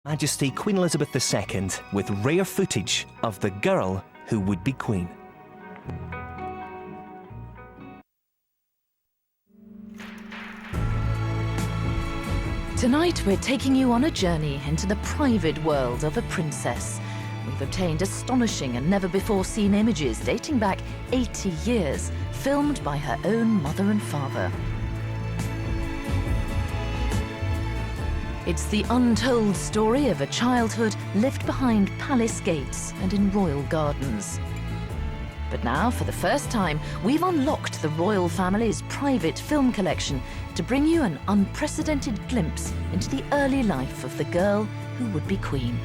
Majesty Queen Elizabeth II with rare footage of the girl who would be Queen. Tonight we're taking you on a journey into the private world of a princess. We've obtained astonishing and never-before-seen images dating back 80 years, filmed by her own mother and father. It's the untold story of a childhood lived behind palace gates and in royal gardens. But now, for the first time, we've unlocked the royal family's private film collection to bring you an unprecedented glimpse into the early life of the girl who would be Queen.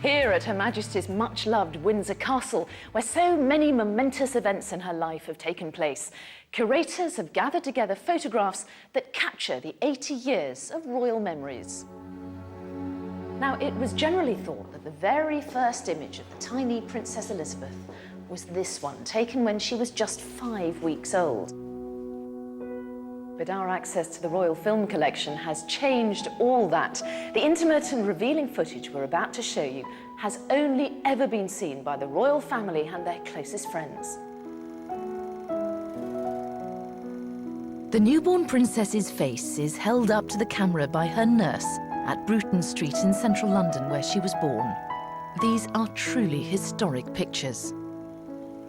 Here at Her Majesty's much-loved Windsor Castle, where so many momentous events in her life have taken place, curators have gathered together photographs that capture the 80 years of royal memories. Now, it was generally thought that the very first image of the tiny Princess Elizabeth was this one, taken when she was just 5 weeks old. But our access to the Royal Film Collection has changed all that. The intimate and revealing footage we're about to show you has only ever been seen by the royal family and their closest friends. The newborn princess's face is held up to the camera by her nurse at Bruton Street in central London, where she was born. These are truly historic pictures.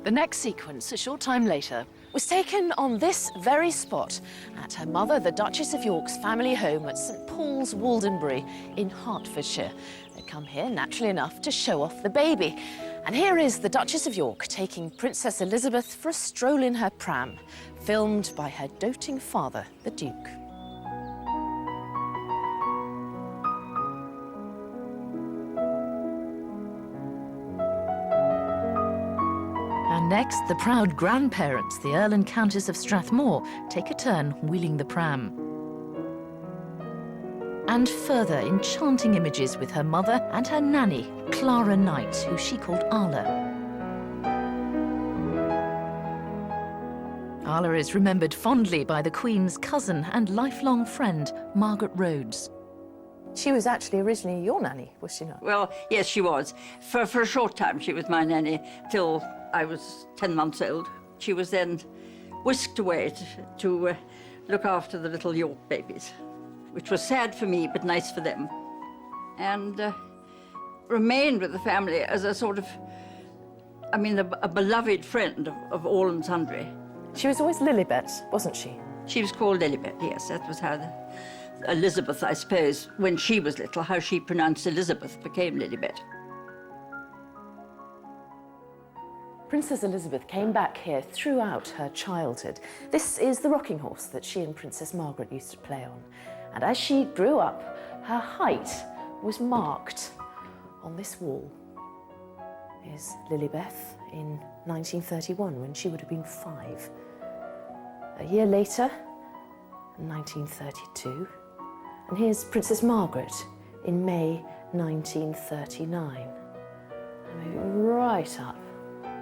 The next sequence, a short time later, was taken on this very spot at her mother, the Duchess of York's family home at St Paul's, Waldenbury in Hertfordshire. They come here, naturally enough, to show off the baby. And here is the Duchess of York taking Princess Elizabeth for a stroll in her pram, filmed by her doting father, the Duke. And next, the proud grandparents, the Earl and Countess of Strathmore, take a turn wheeling the pram. And further enchanting images with her mother and her nanny, Clara Knight, who she called Arla. Arla is remembered fondly by the Queen's cousin and lifelong friend, Margaret Rhodes. She was actually originally your nanny, was she not? Well, yes, she was. For a short time, she was my nanny, till I was 10 months old. She was then whisked away to look after the little York babies, which was sad for me, but nice for them. And remained with the family as a sort of, a beloved friend of all and sundry. She was always Lilibet, wasn't she? She was called Lilibet, yes, that was how Elizabeth, I suppose, when she was little, how she pronounced Elizabeth became Lilibet. Princess Elizabeth came back here throughout her childhood. This is the rocking horse that she and Princess Margaret used to play on. And as she grew up, her height was marked on this wall. Here's Lilibeth in 1931, when she would have been 5. A year later, in 1932, and here's Princess Margaret in May 1939. And moving right up,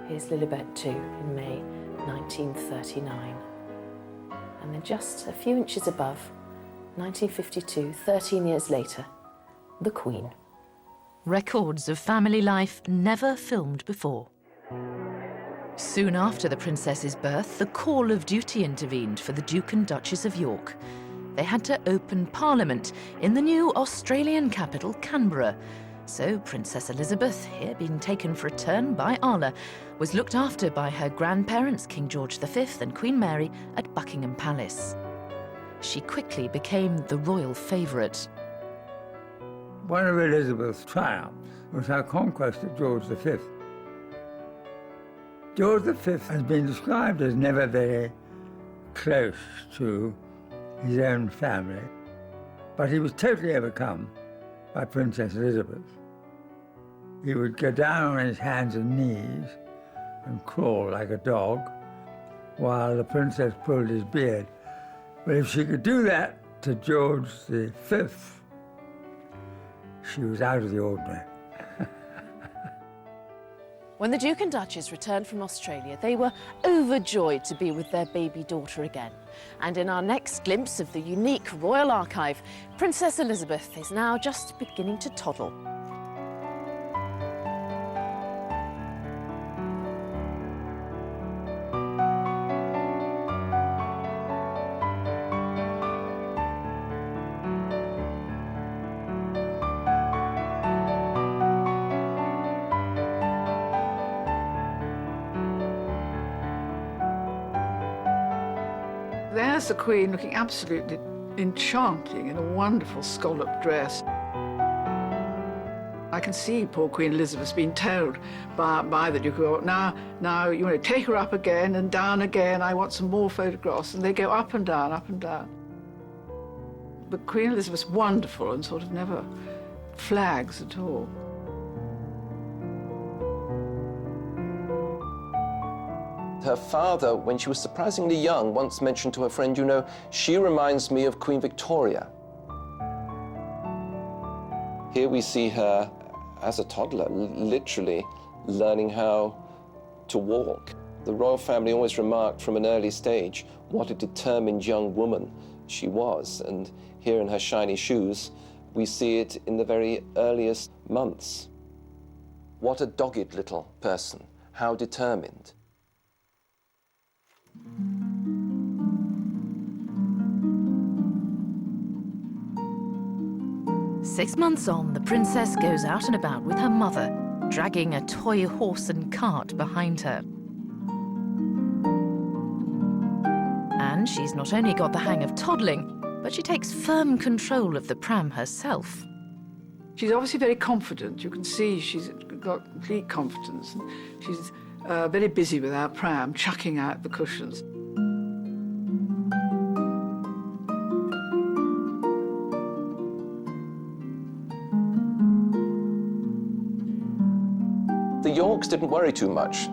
here's Lilibet too in May 1939. And then just a few inches above, 1952, 13 years later, the Queen. Records of family life never filmed before. Soon after the princess's birth, the call of duty intervened for the Duke and Duchess of York. They had to open Parliament in the new Australian capital, Canberra. So Princess Elizabeth, here being taken for a turn by Arla, was looked after by her grandparents, King George V and Queen Mary, at Buckingham Palace. She quickly became the royal favourite. One of Elizabeth's triumphs was her conquest of George V. George V has been described as never very close to his own family, but he was totally overcome by Princess Elizabeth. He would go down on his hands and knees and crawl like a dog, while the princess pulled his beard. But if she could do that to George V, she was out of the ordinary. When the Duke and Duchess returned from Australia, they were overjoyed to be with their baby daughter again. And in our next glimpse of the unique royal archive, Princess Elizabeth is now just beginning to toddle. There's the Queen looking absolutely enchanting in a wonderful scalloped dress. I can see poor Queen Elizabeth being told by the Duke, oh, now, you know, take her up again and down again. I want some more photographs. And they go up and down, up and down. But Queen Elizabeth's wonderful and sort of never flags at all. Her father, when she was surprisingly young, once mentioned to her friend, you know, she reminds me of Queen Victoria. Here we see her as a toddler, literally learning how to walk. The royal family always remarked from an early stage what a determined young woman she was. And here in her shiny shoes, we see it in the very earliest months. What a dogged little person, how determined. 6 months on, the princess goes out and about with her mother, dragging a toy horse and cart behind her. And she's not only got the hang of toddling, but she takes firm control of the pram herself. She's obviously very confident. You can see she's got complete confidence. She's very busy with our pram, chucking out the cushions. The Yorks didn't worry too much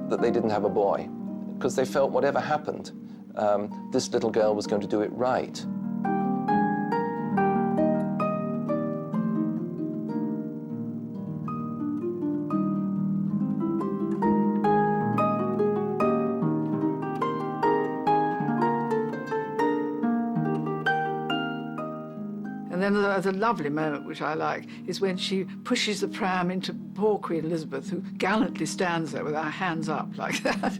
that they didn't have a boy, because they felt whatever happened, this little girl was going to do it right. And then there's a lovely moment, which I like, is when she pushes the pram into poor Queen Elizabeth, who gallantly stands there with her hands up like that.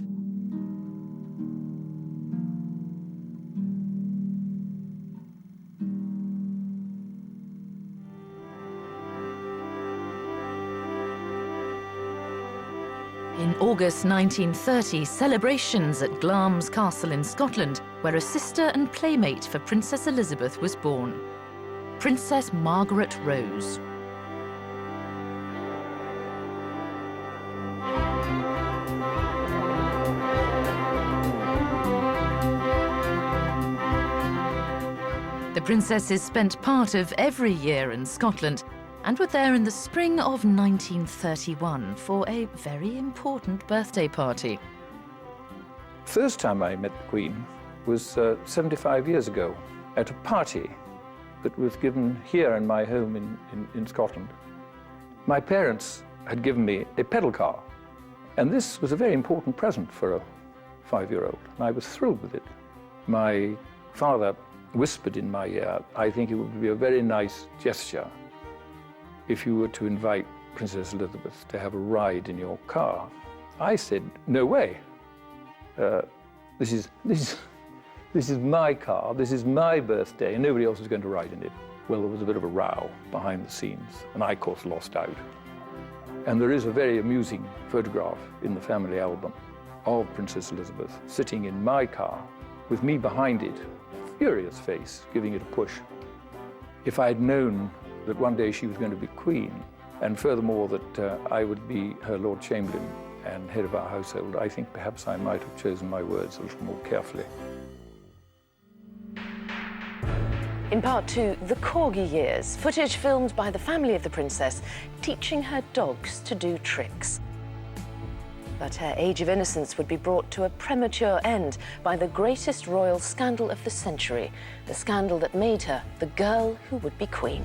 In August 1930, celebrations at Glamis Castle in Scotland, where a sister and playmate for Princess Elizabeth was born, Princess Margaret Rose. The princesses spent part of every year in Scotland and were there in the spring of 1931 for a very important birthday party. First time I met the Queen was 75 years ago at a party that was given here in my home in Scotland. My parents had given me a pedal car, and this was a very important present for a 5-year-old, and I was thrilled with it. My father whispered in my ear, I think it would be a very nice gesture if you were to invite Princess Elizabeth to have a ride in your car. I said, no way. This is my car, this is my birthday, and nobody else is going to ride in it. Well, there was a bit of a row behind the scenes, and I, of course, lost out. And there is a very amusing photograph in the family album of Princess Elizabeth sitting in my car with me behind it, furious face, giving it a push. If I had known that one day she was going to be queen, and furthermore that I would be her Lord Chamberlain and head of our household, I think perhaps I might have chosen my words a little more carefully. In part 2, the Corgi years, footage filmed by the family of the princess teaching her dogs to do tricks. But her age of innocence would be brought to a premature end by the greatest royal scandal of the century, the scandal that made her the girl who would be queen.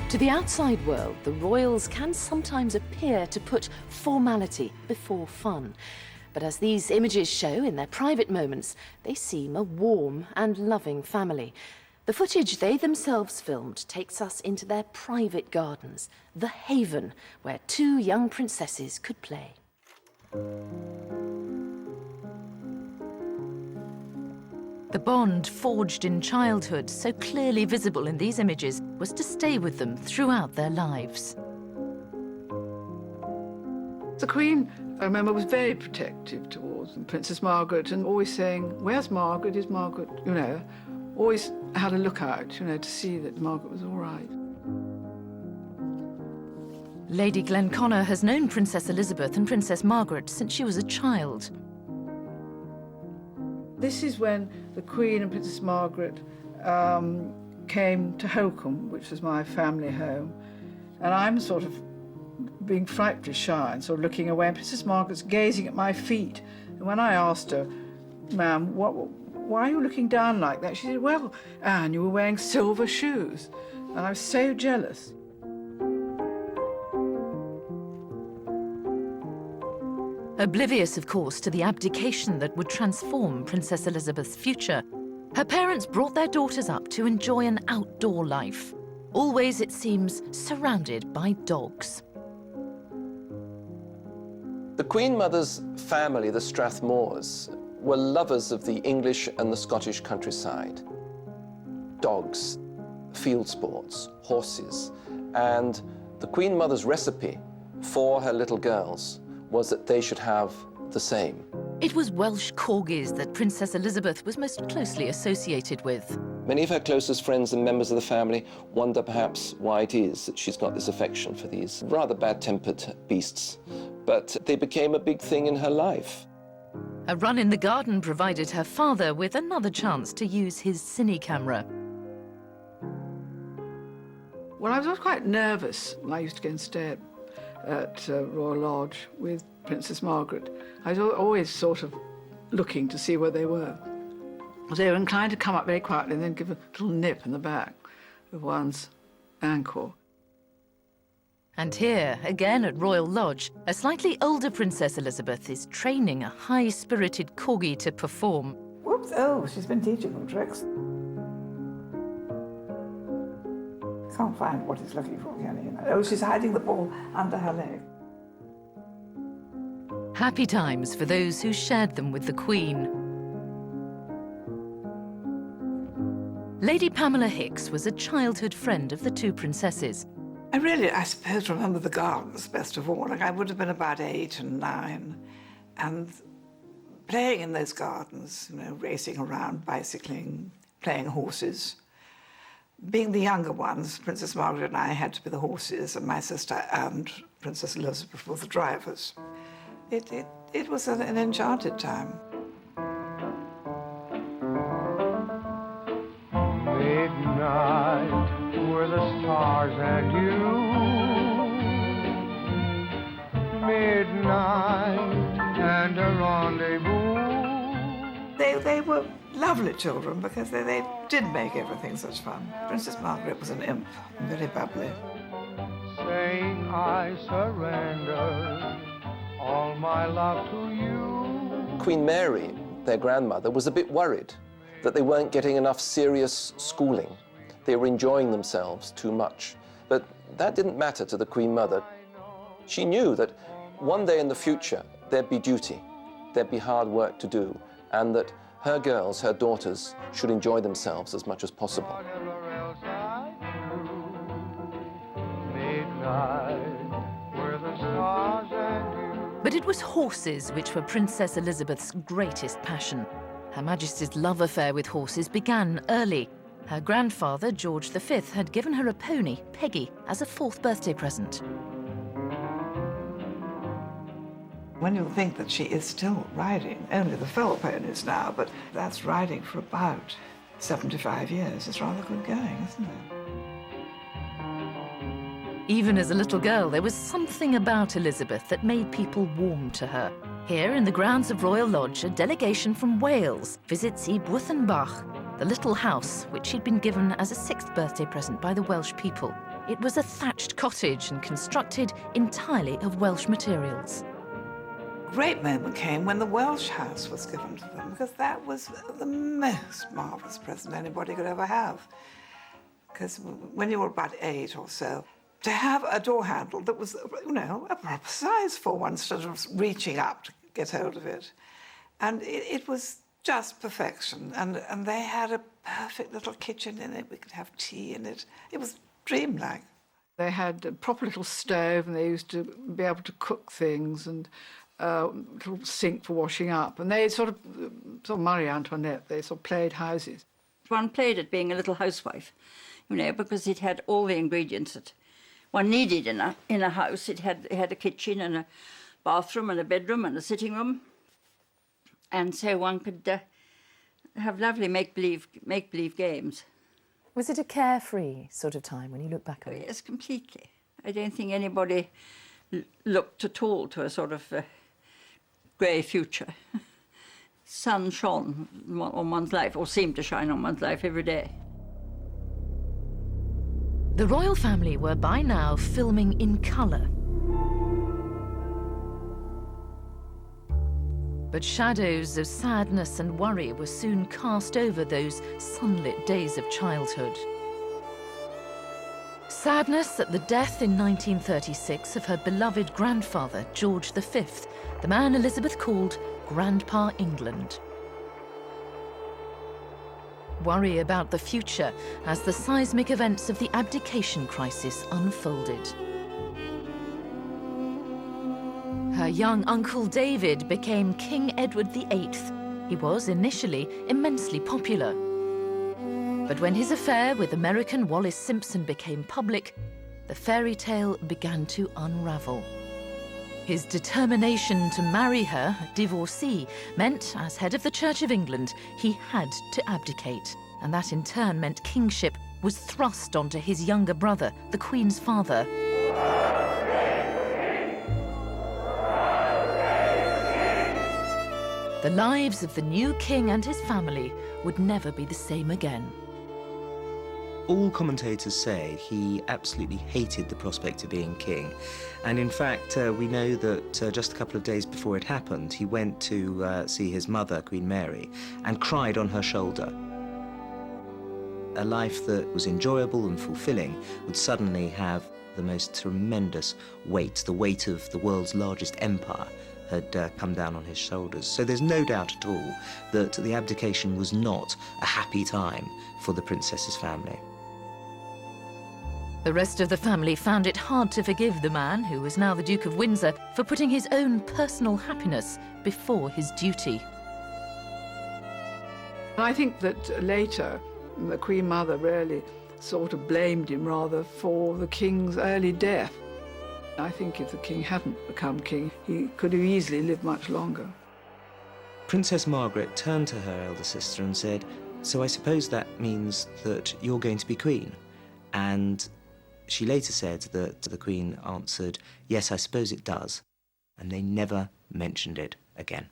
To the outside world, the royals can sometimes appear to put formality before fun. But as these images show in their private moments, they seem a warm and loving family. The footage they themselves filmed takes us into their private gardens, the haven where two young princesses could play. The bond forged in childhood, so clearly visible in these images, was to stay with them throughout their lives. The Queen, I remember, was very protective towards Princess Margaret and always saying, "Where's Margaret? Is Margaret?" You know, always had a lookout, you know, to see that Margaret was all right. Lady Glenconner has known Princess Elizabeth and Princess Margaret since she was a child. This is when the Queen and Princess Margaret came to Holcombe, which was my family home, and I'm sort of being frightfully shy and sort of looking away, and Princess Margaret's gazing at my feet. And when I asked her, "Ma'am, why are you looking down like that?" she said, "Well, Anne, you were wearing silver shoes." And I was so jealous. Oblivious, of course, to the abdication that would transform Princess Elizabeth's future, her parents brought their daughters up to enjoy an outdoor life, always, it seems, surrounded by dogs. The Queen Mother's family, the Strathmores, were lovers of the English and the Scottish countryside. Dogs, field sports, horses, and the Queen Mother's recipe for her little girls was that they should have the same. It was Welsh corgis that Princess Elizabeth was most closely associated with. Many of her closest friends and members of the family wonder perhaps why it is that she's got this affection for these rather bad-tempered beasts. But they became a big thing in her life. A run in the garden provided her father with another chance to use his cine camera. Well, I was quite nervous when I used to go and stay at Royal Lodge with Princess Margaret. I was always sort of looking to see where they were. They were inclined to come up very quietly and then give a little nip in the back of one's ankle. And here, again at Royal Lodge, a slightly older Princess Elizabeth is training a high-spirited corgi to perform. Whoops, oh, she's been teaching them tricks. Can't find what he's looking for, can he? Oh, she's hiding the ball under her leg. Happy times for those who shared them with the Queen. Lady Pamela Hicks was a childhood friend of the two princesses. I suppose, remember the gardens best of all. Like, I would have been about 8 and 9, and playing in those gardens, you know, racing around, bicycling, playing horses. Being the younger ones, Princess Margaret and I had to be the horses, and my sister and Princess Elizabeth were the drivers. It was an enchanted time. Midnight were the stars and you. Midnight and a rendezvous. They were lovely children because they did make everything such fun. Princess Margaret was an imp, very bubbly. Saying I surrender all my love to you. Queen Mary, their grandmother, was a bit worried that they weren't getting enough serious schooling. They were enjoying themselves too much. But that didn't matter to the Queen Mother. She knew that one day in the future there'd be duty, there'd be hard work to do, and that her girls, her daughters, should enjoy themselves as much as possible. Whatever else I do, midnight were the stars and you. But it was horses which were Princess Elizabeth's greatest passion. Her Majesty's love affair with horses began early. Her grandfather, George V, had given her a pony, Peggy, as a 4th birthday present. When you think that she is still riding, only the fell ponies now, but that's riding for about 75 years. It's rather good going, isn't it? Even as a little girl, there was something about Elizabeth that made people warm to her. Here, in the grounds of Royal Lodge, a delegation from Wales visits Bwthenbach, the little house which she'd been given as a 6th birthday present by the Welsh people. It was a thatched cottage and constructed entirely of Welsh materials. Great moment came when the Welsh house was given to them, because that was the most marvellous present anybody could ever have. Because when you were about 8 or so, to have a door handle that was, you know, a proper size for one, instead of reaching up to get hold of it. And it was just perfection. And they had a perfect little kitchen in it. We could have tea in it. It was dreamlike. They had a proper little stove, and they used to be able to cook things, and a little sink for washing up. And they sort of Marie Antoinette, they sort of played houses. One played at being a little housewife, you know, because it had all the ingredients that one needed in a house. It had a kitchen and a bathroom and a bedroom and a sitting room, and so one could have lovely make-believe games. Was it a carefree sort of time when you look back on it? Yes, completely. I don't think anybody looked at all to a sort of grey future. Sun shone on one's life, or seemed to shine on one's life every day. The royal family were by now filming in colour. But shadows of sadness and worry were soon cast over those sunlit days of childhood. Sadness at the death in 1936 of her beloved grandfather, George V, the man Elizabeth called Grandpa England. Worry about the future as the seismic events of the abdication crisis unfolded. Her young uncle David became King Edward VIII. He was initially immensely popular. But when his affair with American Wallis Simpson became public, the fairy tale began to unravel. His determination to marry her, divorcee, meant, as head of the Church of England, he had to abdicate. And that in turn meant kingship was thrust onto his younger brother, the Queen's father. The lives of the new king and his family would never be the same again. All commentators say he absolutely hated the prospect of being king. And in fact, we know that just a couple of days before it happened, he went to see his mother, Queen Mary, and cried on her shoulder. A life that was enjoyable and fulfilling would suddenly have the most tremendous weight, the weight of the world's largest empire, had come down on his shoulders. So there's no doubt at all that the abdication was not a happy time for the princess's family. The rest of the family found it hard to forgive the man, who was now the Duke of Windsor, for putting his own personal happiness before his duty. I think that later, the Queen Mother really sort of blamed him rather for the king's early death. I think if the king hadn't become king, he could have easily lived much longer. Princess Margaret turned to her elder sister and said, "So I suppose that means that you're going to be queen?" And she later said that the Queen answered, "Yes, I suppose it does." And they never mentioned it again.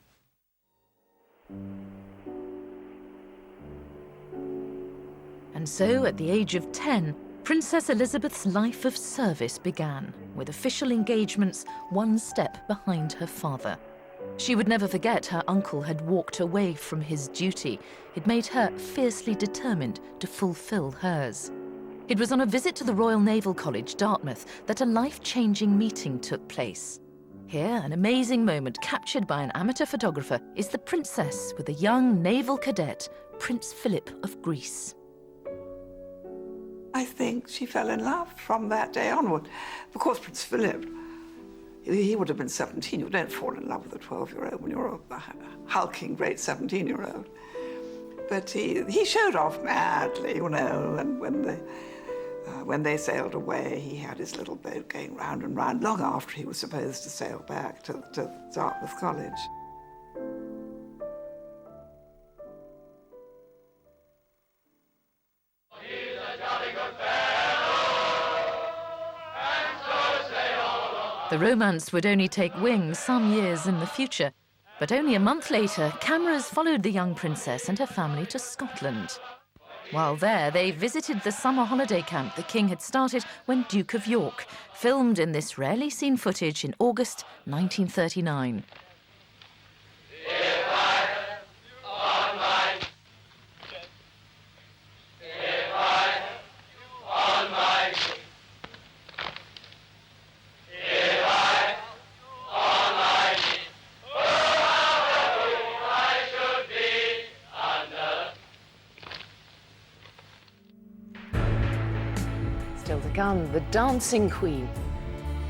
And so, at the age of 10, Princess Elizabeth's life of service began, with official engagements one step behind her father. She would never forget her uncle had walked away from his duty. It made her fiercely determined to fulfill hers. It was on a visit to the Royal Naval College, Dartmouth, that a life-changing meeting took place. Here, an amazing moment captured by an amateur photographer is the princess with a young naval cadet, Prince Philip of Greece. I think she fell in love from that day onward. Of course, Prince Philip, he would have been 17. You don't fall in love with a 12-year-old when you're a hulking great 17-year-old. But he showed off madly, you know, and when When they sailed away, he had his little boat going round and round long after he was supposed to sail back to Dartmouth College. The romance would only take wing some years in the future, but only a month later, cameras followed the young princess and her family to Scotland. While there, they visited the summer holiday camp the king had started when Duke of York, filmed in this rarely seen footage in August 1939. Still to come, the Dancing Queen.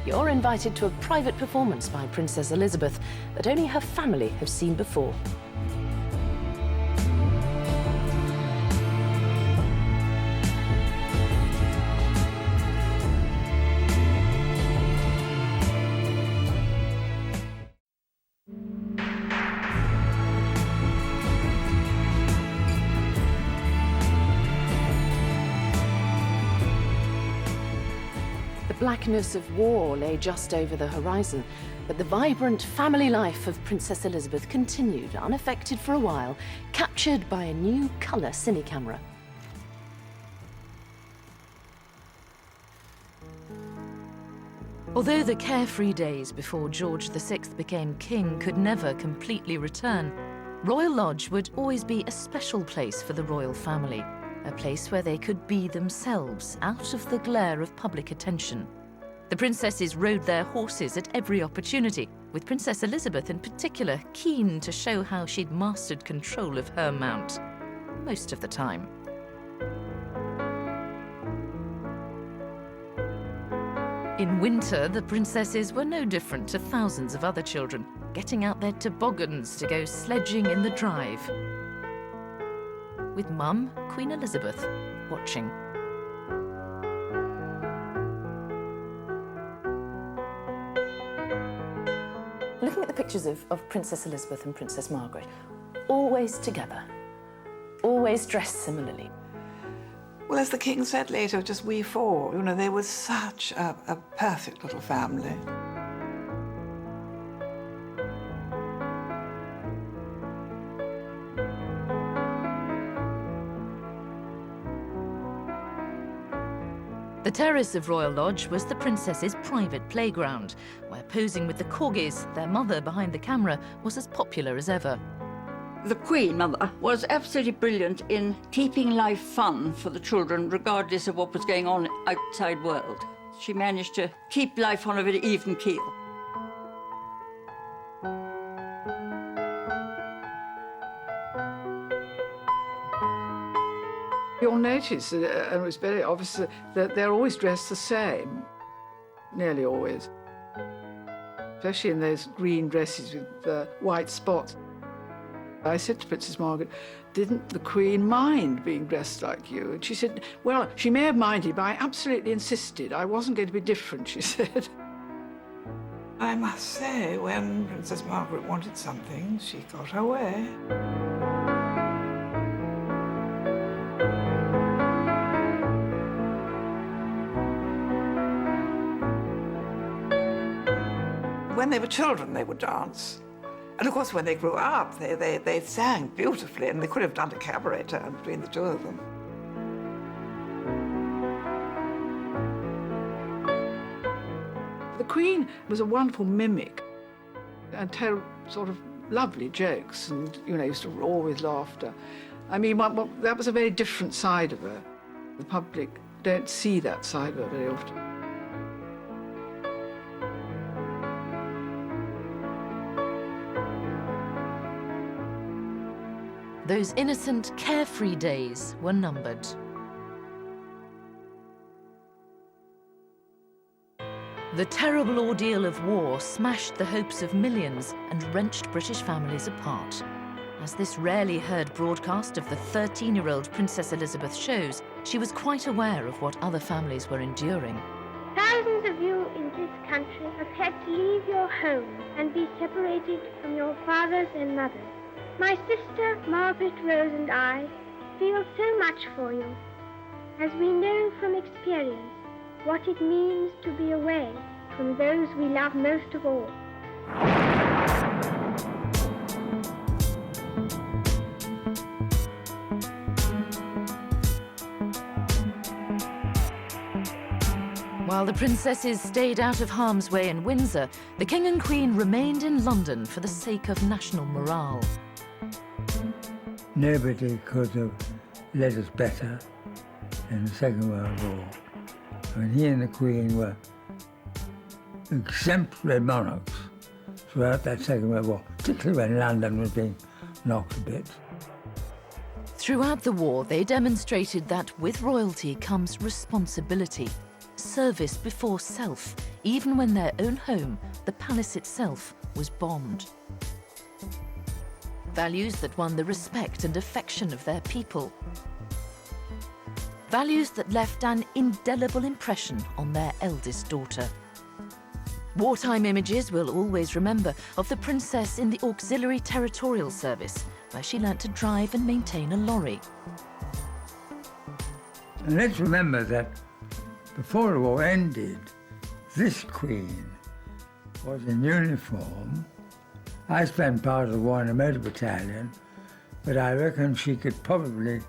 You're invited to a private performance by Princess Elizabeth that only her family have seen before. The blackness of war lay just over the horizon, but the vibrant family life of Princess Elizabeth continued unaffected for a while, captured by a new colour cine camera. Although the carefree days before George VI became king could never completely return, Royal Lodge would always be a special place for the royal family. A place where they could be themselves, out of the glare of public attention. The princesses rode their horses at every opportunity, with Princess Elizabeth in particular keen to show how she'd mastered control of her mount, most of the time. In winter, the princesses were no different to thousands of other children, getting out their toboggans to go sledging in the drive, with Mum, Queen Elizabeth, watching. Looking at the pictures of Princess Elizabeth and Princess Margaret, always together, always dressed similarly. Well, as the king said later, just we four, you know, they were such a perfect little family. The terrace of Royal Lodge was the princesses' private playground, where posing with the corgis, their mother behind the camera, was as popular as ever. The Queen Mother was absolutely brilliant in keeping life fun for the children, regardless of what was going on outside world. She managed to keep life on a very even keel. You'll notice, and it was very obvious, that they're always dressed the same, nearly always. Especially in those green dresses with white spots. I said to Princess Margaret, didn't the Queen mind being dressed like you? And she said, well, she may have minded, but I absolutely insisted. I wasn't going to be different, she said. I must say, when Princess Margaret wanted something, she got her way. When they were children, they would dance. And of course, when they grew up, they sang beautifully, and they could have done a cabaret turn between the two of them. The Queen was a wonderful mimic and told sort of lovely jokes and, you know, used to roar with laughter. I mean, that was a very different side of her. The public don't see that side of her very often. Those innocent, carefree days were numbered. The terrible ordeal of war smashed the hopes of millions and wrenched British families apart. As this rarely heard broadcast of the 13-year-old Princess Elizabeth shows, she was quite aware of what other families were enduring. Thousands of you in this country have had to leave your homes and be separated from your fathers and mothers. My sister, Margaret Rose, and I feel so much for you, as we know from experience what it means to be away from those we love most of all. While the princesses stayed out of harm's way in Windsor, the King and Queen remained in London for the sake of national morale. Nobody could have led us better in the Second World War. I mean, he and the Queen were exemplary monarchs throughout that Second World War, particularly when London was being knocked to bits. Throughout the war, they demonstrated that with royalty comes responsibility. Service before self, even when their own home, the palace itself, was bombed. Values that won the respect and affection of their people. Values that left an indelible impression on their eldest daughter. Wartime images will always remember of the princess in the Auxiliary Territorial Service, where she learnt to drive and maintain a lorry. And let's remember that before the war ended, this Queen was in uniform. I spent part of the war in a motor battalion, but I reckon she could probably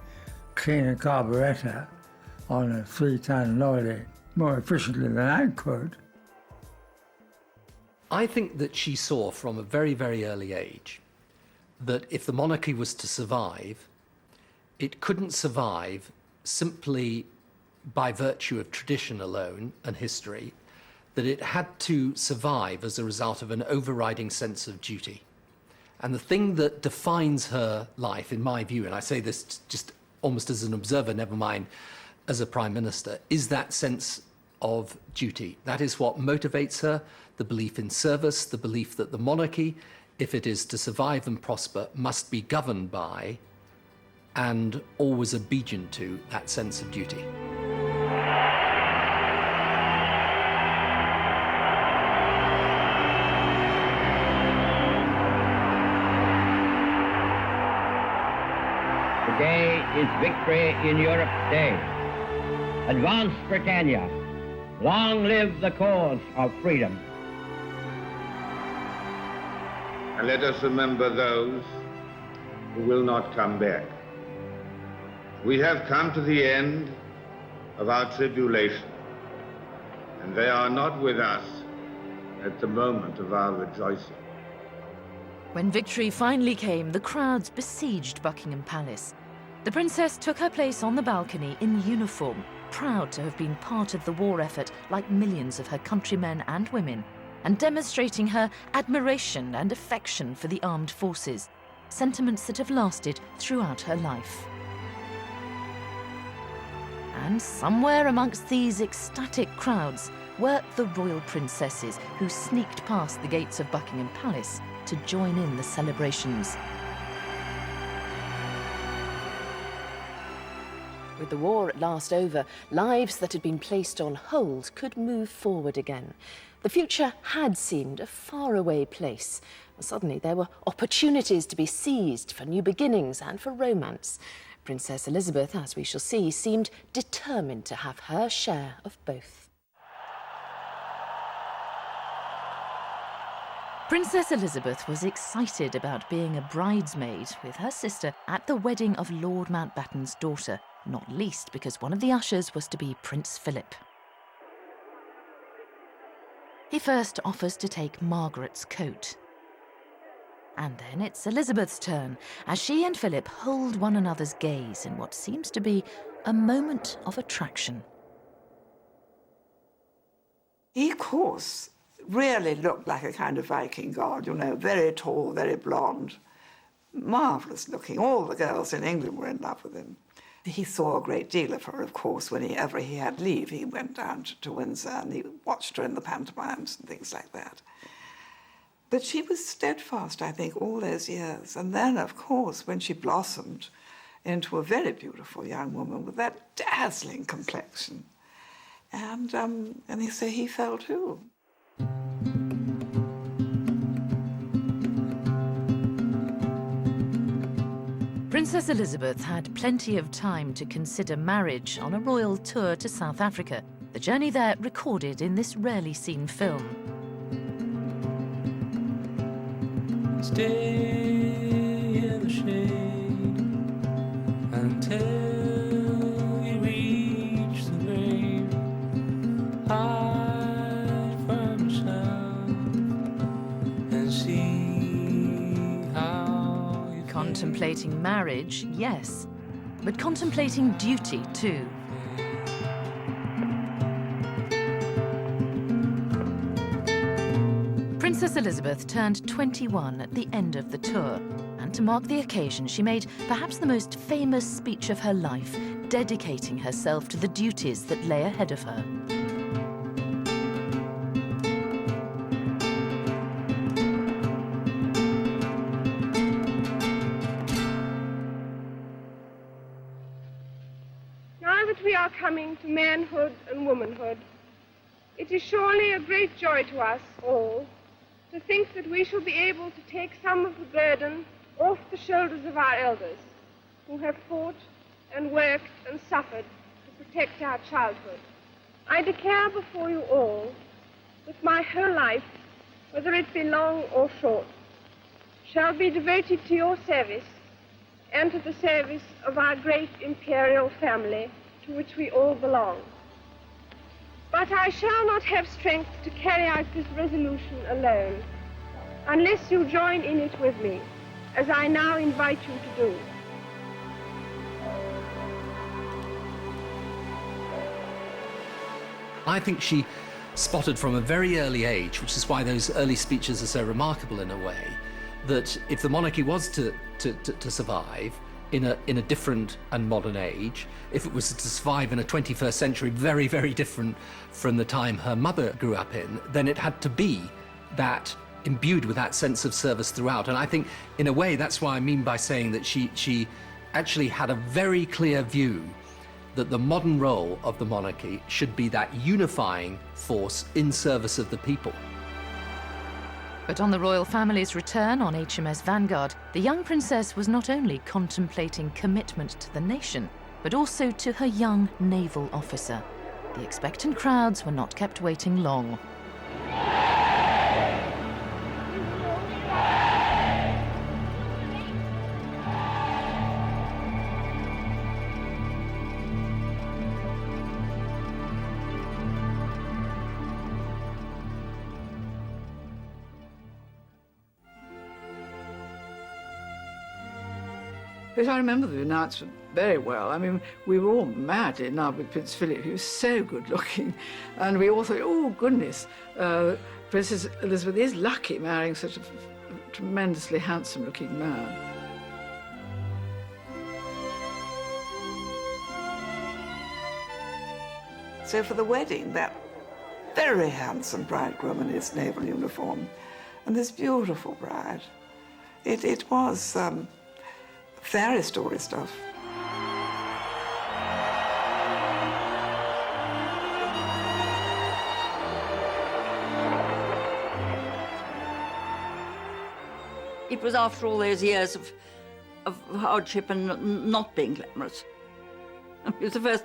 clean a carburettor on a 3-ton lorry more efficiently than I could. I think that she saw from a very, very early age that if the monarchy was to survive, it couldn't survive simply by virtue of tradition alone and history, that it had to survive as a result of an overriding sense of duty. And the thing that defines her life, in my view, and I say this just almost as an observer, never mind as a prime minister, is that sense of duty. That is what motivates her, the belief in service, the belief that the monarchy, if it is to survive and prosper, must be governed by and always obedient to that sense of duty. Today is Victory in Europe's Day. Advance Britannia. Long live the cause of freedom. And let us remember those who will not come back. We have come to the end of our tribulation, and they are not with us at the moment of our rejoicing. When victory finally came, the crowds besieged Buckingham Palace. The princess took her place on the balcony in uniform, proud to have been part of the war effort like millions of her countrymen and women, and demonstrating her admiration and affection for the armed forces, sentiments that have lasted throughout her life. And somewhere amongst these ecstatic crowds were the royal princesses who sneaked past the gates of Buckingham Palace to join in the celebrations. With the war at last over, lives that had been placed on hold could move forward again. The future had seemed a faraway place. Suddenly there were opportunities to be seized for new beginnings and for romance. Princess Elizabeth, as we shall see, seemed determined to have her share of both. Princess Elizabeth was excited about being a bridesmaid with her sister at the wedding of Lord Mountbatten's daughter, not least because one of the ushers was to be Prince Philip. He first offers to take Margaret's coat. And then it's Elizabeth's turn, as she and Philip hold one another's gaze in what seems to be a moment of attraction. He, of course, really looked like a kind of Viking god, you know, very tall, very blonde, marvellous looking. All the girls in England were in love with him. He saw a great deal of her, of course. Whenever he had leave, he went down to Windsor and he watched her in the pantomimes and things like that. But she was steadfast, I think, all those years. And then, of course, when she blossomed into a very beautiful young woman with that dazzling complexion, and so he fell too. Princess Elizabeth had plenty of time to consider marriage on a royal tour to South Africa, the journey there recorded in this rarely seen film. Stay in the shade until you reach the grave. Hide from yourself and see how you Contemplating marriage, yes, but contemplating duty too. Princess Elizabeth turned 21 at the end of the tour, and to mark the occasion, she made perhaps the most famous speech of her life, dedicating herself to the duties that lay ahead of her. Now that we are coming to manhood and womanhood, it is surely a great joy to us all to think that we shall be able to take some of the burden off the shoulders of our elders, who have fought and worked and suffered to protect our childhood. I declare before you all that my whole life, whether it be long or short, shall be devoted to your service and to the service of our great imperial family to which we all belong. But I shall not have strength to carry out this resolution alone, unless you join in it with me, as I now invite you to do. I think she spotted from a very early age, which is why those early speeches are so remarkable in a way, that if the monarchy was to survive in a different and modern age, if it was to survive in a 21st century very, very different from the time her mother grew up in, then it had to be that imbued with that sense of service throughout. And I think, in a way, that's what I mean by saying that she actually had a very clear view that the modern role of the monarchy should be that unifying force in service of the people. But on the royal family's return on HMS Vanguard, the young princess was not only contemplating commitment to the nation, but also to her young naval officer. The expectant crowds were not kept waiting long. But I remember the announcement very well. I mean, we were all mad in love with Prince Philip. He was so good looking. And we all thought, oh, goodness, Princess Elizabeth is lucky marrying such a tremendously handsome looking man. So for the wedding, that very handsome bridegroom in his naval uniform and this beautiful bride, it was fairy story stuff. It was after all those years of hardship and not being glamorous. It was the first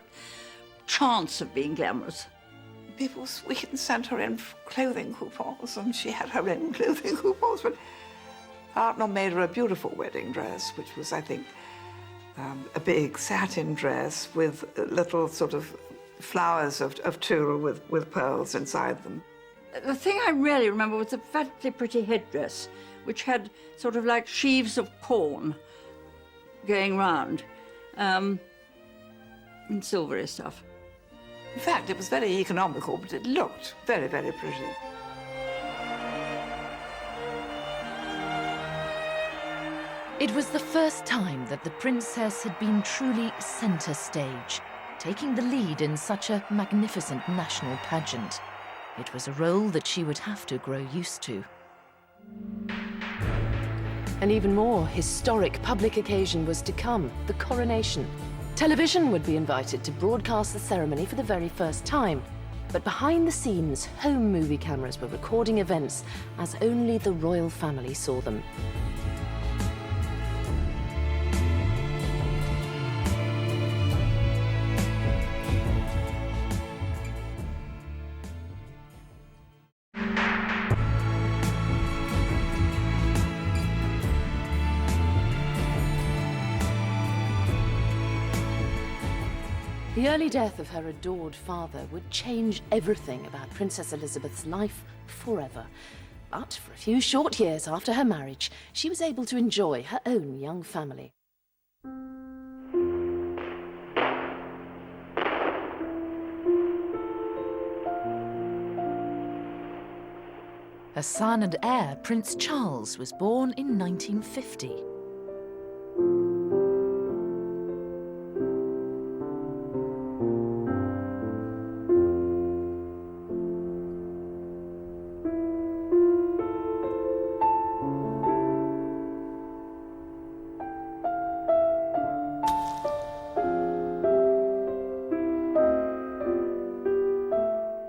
chance of being glamorous. People sweet and sent her in clothing coupons, and she had her own clothing coupons, but Hartnell made her a beautiful wedding dress, which was, I think, a big satin dress with little sort of flowers of tulle with pearls inside them. The thing I really remember was a very pretty headdress, which had sort of like sheaves of corn going round, and silvery stuff. In fact, it was very economical, but it looked very, very pretty. It was the first time that the princess had been truly centre stage, taking the lead in such a magnificent national pageant. It was a role that she would have to grow used to. An even more historic public occasion was to come, the coronation. Television would be invited to broadcast the ceremony for the very first time. But behind the scenes, home movie cameras were recording events as only the royal family saw them. The early death of her adored father would change everything about Princess Elizabeth's life forever. But for a few short years after her marriage, she was able to enjoy her own young family. Her son and heir, Prince Charles, was born in 1950.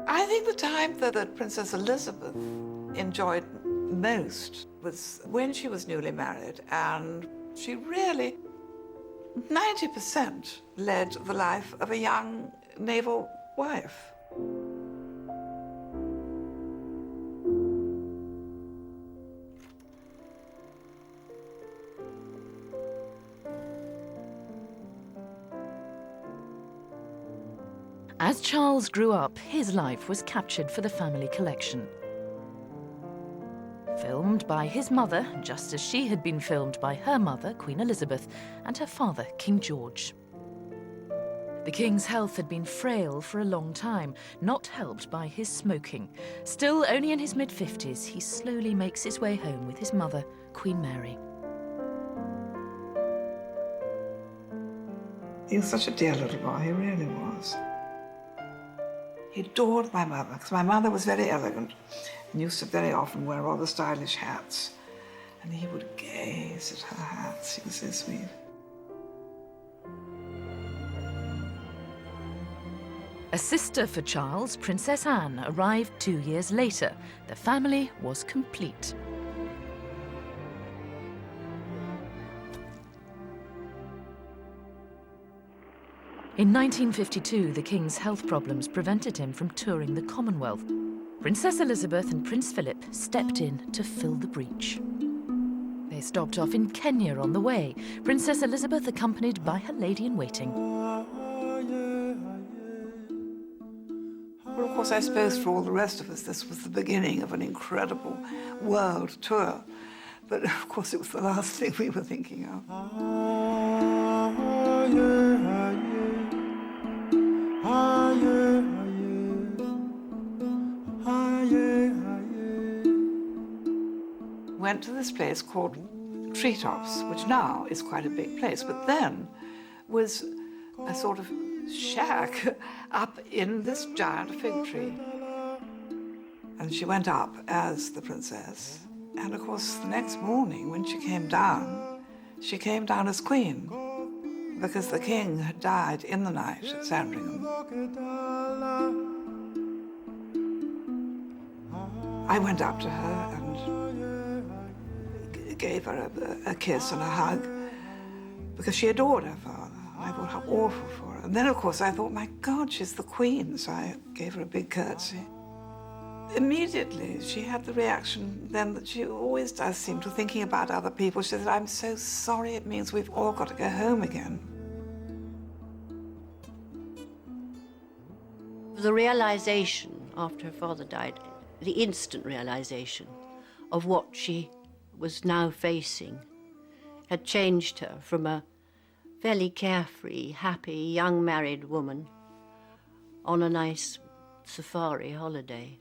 I think the time that Princess Elizabeth enjoyed most was when she was newly married, and she really, 90%, led the life of a young naval wife. As Charles grew up, his life was captured for the family collection. Filmed by his mother, just as she had been filmed by her mother, Queen Elizabeth, and her father, King George. The King's health had been frail for a long time, not helped by his smoking. Still, only in his mid-50s, he slowly makes his way home with his mother, Queen Mary. He was such a dear little boy, he really was. He adored my mother, because my mother was very elegant and used to very often wear rather stylish hats. And he would gaze at her hats. He was so sweet. A sister for Charles, Princess Anne, arrived 2 years later. The family was complete. In 1952, the King's health problems prevented him from touring the Commonwealth. Princess Elizabeth and Prince Philip stepped in to fill the breach. They stopped off in Kenya on the way, Princess Elizabeth accompanied by her lady-in-waiting. Well, of course, I suppose for all the rest of us, this was the beginning of an incredible world tour. But, of course, it was the last thing we were thinking of. Went to this place called Treetops, which now is quite a big place, but then was a sort of shack up in this giant fig tree. And she went up as the princess. And of course, the next morning when she came down as queen, because the king had died in the night at Sandringham. I went up to her and gave her a kiss and a hug, because she adored her father. I thought, how awful for her. And then, of course, I thought, my God, she's the queen, so I gave her a big curtsy. Immediately, she had the reaction then that she always does seem to, thinking about other people. She said, I'm so sorry, it means we've all got to go home again. The realization after her father died, the instant realization of what she was now facing, had changed her from a fairly carefree, happy, young married woman on a nice safari holiday.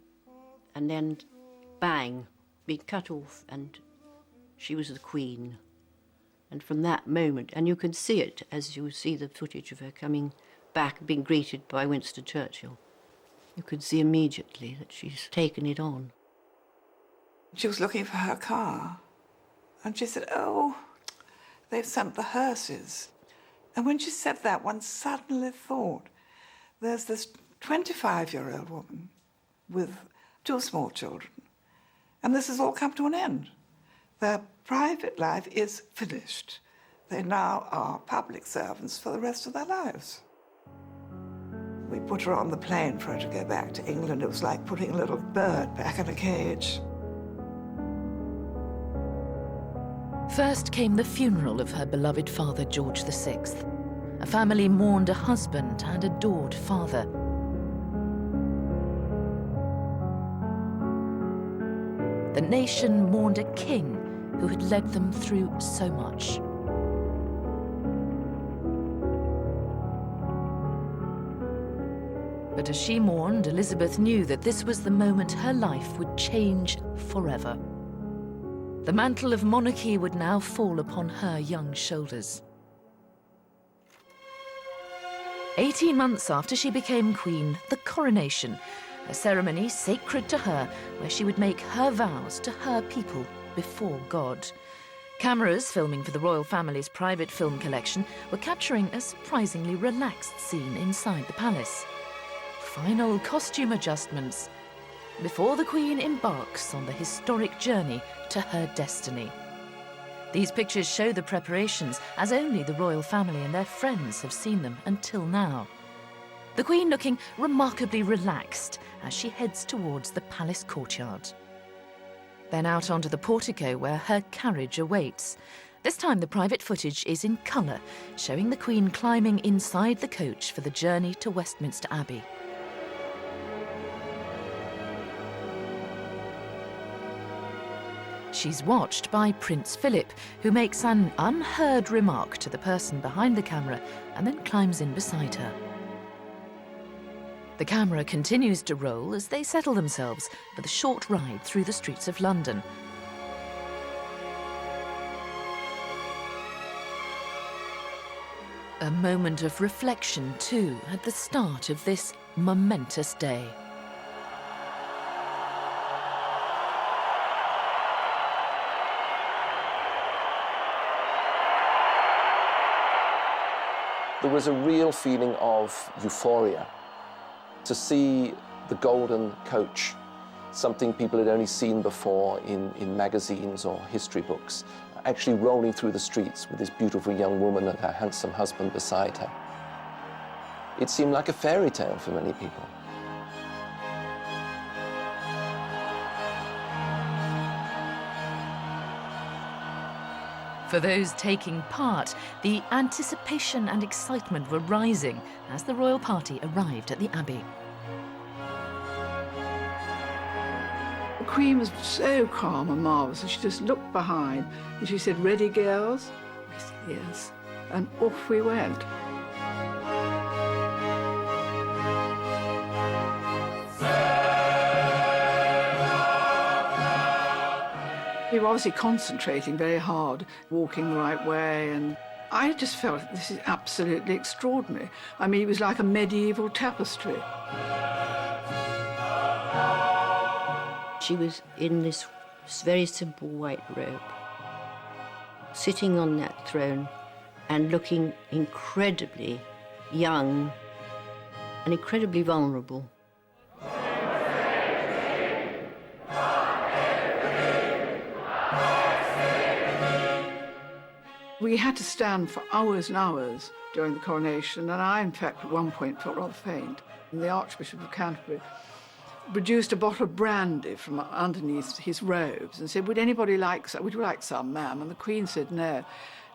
And then, bang, being cut off, and she was the queen. And from that moment, and you can see it as you see the footage of her coming back, being greeted by Winston Churchill, you can see immediately that she's taken it on. She was looking for her car, and she said, "Oh, they've sent the hearses." And when she said that, one suddenly thought, there's this 25-year-old woman with 2 small children, and this has all come to an end. Their private life is finished. They now are public servants for the rest of their lives. We put her on the plane for her to go back to England. It was like putting a little bird back in a cage. First came the funeral of her beloved father, George VI. A family mourned a husband and adored father. The nation mourned a king who had led them through so much. But as she mourned, Elizabeth knew that this was the moment her life would change forever. The mantle of monarchy would now fall upon her young shoulders. 18 months after she became queen, the coronation, a ceremony sacred to her, where she would make her vows to her people before God. Cameras filming for the royal family's private film collection were capturing a surprisingly relaxed scene inside the palace. Final costume adjustments before the Queen embarks on the historic journey to her destiny. These pictures show the preparations as only the royal family and their friends have seen them until now. The Queen looking remarkably relaxed as she heads towards the palace courtyard. Then out onto the portico where her carriage awaits. This time the private footage is in colour, showing the Queen climbing inside the coach for the journey to Westminster Abbey. She's watched by Prince Philip, who makes an unheard remark to the person behind the camera and then climbs in beside her. The camera continues to roll as they settle themselves for the short ride through the streets of London. A moment of reflection, too, at the start of this momentous day. There was a real feeling of euphoria to see the golden coach, something people had only seen before in magazines or history books, actually rolling through the streets with this beautiful young woman and her handsome husband beside her. It seemed like a fairy tale for many people. For those taking part, the anticipation and excitement were rising as the royal party arrived at the Abbey. The Queen was so calm and marvellous, and she just looked behind and she said, "Ready, girls?" I said, "Yes." And off we went. We were obviously concentrating very hard, walking the right way, and I just felt this is absolutely extraordinary. I mean, it was like a medieval tapestry. She was in this very simple white robe, sitting on that throne and looking incredibly young and incredibly vulnerable. We had to stand for hours and hours during the coronation, and I, in fact, at one point felt rather faint. And the Archbishop of Canterbury produced a bottle of brandy from underneath his robes and said, "Would anybody like some? Would you like some, ma'am?" And the Queen said no.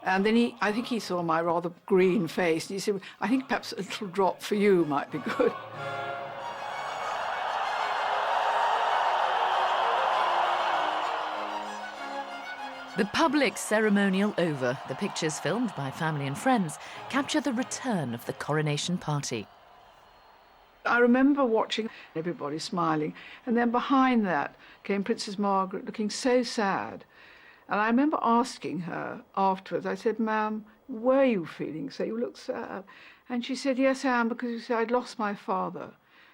And then I think he saw my rather green face, and he said, "I think perhaps a little drop for you might be good." The public ceremonial over, the pictures filmed by family and friends capture the return of the coronation party. I remember watching everybody smiling, and then behind that came Princess Margaret looking so sad. And I remember asking her afterwards, I said, "Ma'am, were you feeling so? You look sad." And she said, "Yes, I am, because you see, I'd lost my father.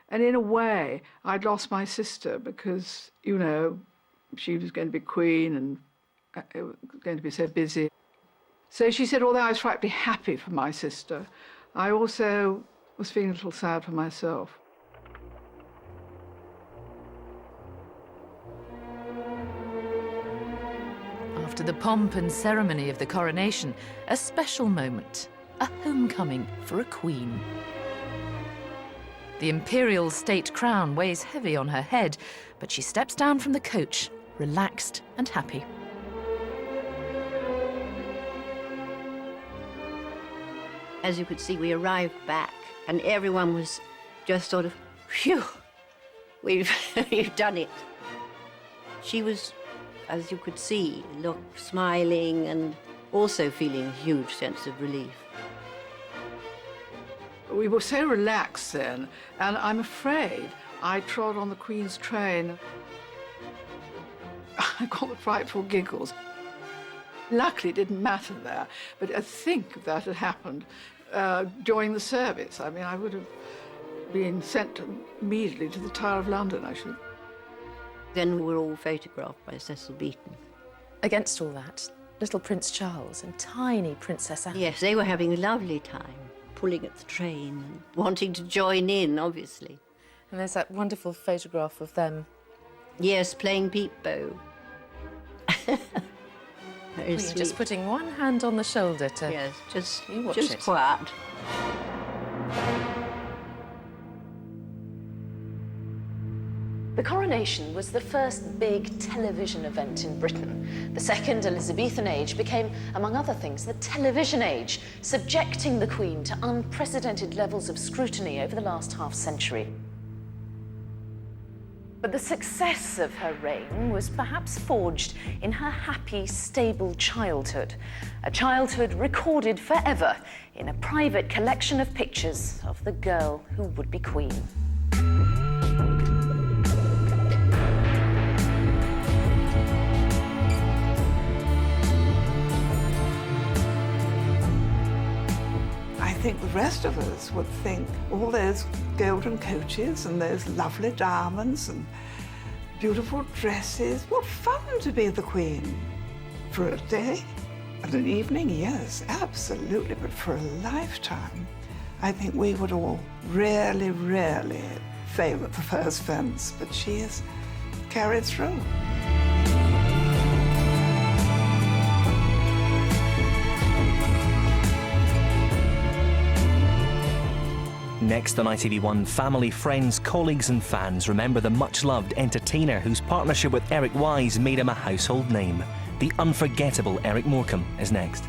And in a way, I'd lost my sister because, you know, she was going to be queen and it was going to be so busy. So she said, although I was frightfully happy for my sister, I also was feeling a little sad for myself. After the pomp and ceremony of the coronation, a special moment, a homecoming for a queen. The imperial state crown weighs heavy on her head, but she steps down from the coach, relaxed and happy. As you could see, we arrived back and everyone was just sort of, phew, we've done it. She was, as you could see, smiling and also feeling a huge sense of relief. We were so relaxed then, and I'm afraid I trod on the Queen's train. I got the frightful giggles. Luckily, it didn't matter there, but I think that had happened during the service. I mean, I would have been sent immediately to the Tower of London, I should. Then we were all photographed by Cecil Beaton. Against all that, little Prince Charles and tiny Princess Anne. Yes, they were having a lovely time, pulling at the train and wanting to join in, obviously. And there's that wonderful photograph of them. Yes, playing peep-bo. Very sweet. Just putting one hand on the shoulder to... Yes, just it. quiet. The coronation was the first big television event in Britain. The second Elizabethan age became, among other things, the television age, subjecting the Queen to unprecedented levels of scrutiny over the last half-century. But the success of her reign was perhaps forged in her happy, stable childhood. A childhood recorded forever in a private collection of pictures of the girl who would be queen. I think the rest of us would think all those golden coaches and those lovely diamonds and beautiful dresses, what fun to be the Queen. For a day and an evening, yes, absolutely, but for a lifetime, I think we would all really, really fail at the first fence, but she has carried through. Next on ITV1, family, friends, colleagues and fans remember the much-loved entertainer whose partnership with Eric Wise made him a household name. The unforgettable Eric Morecambe is next.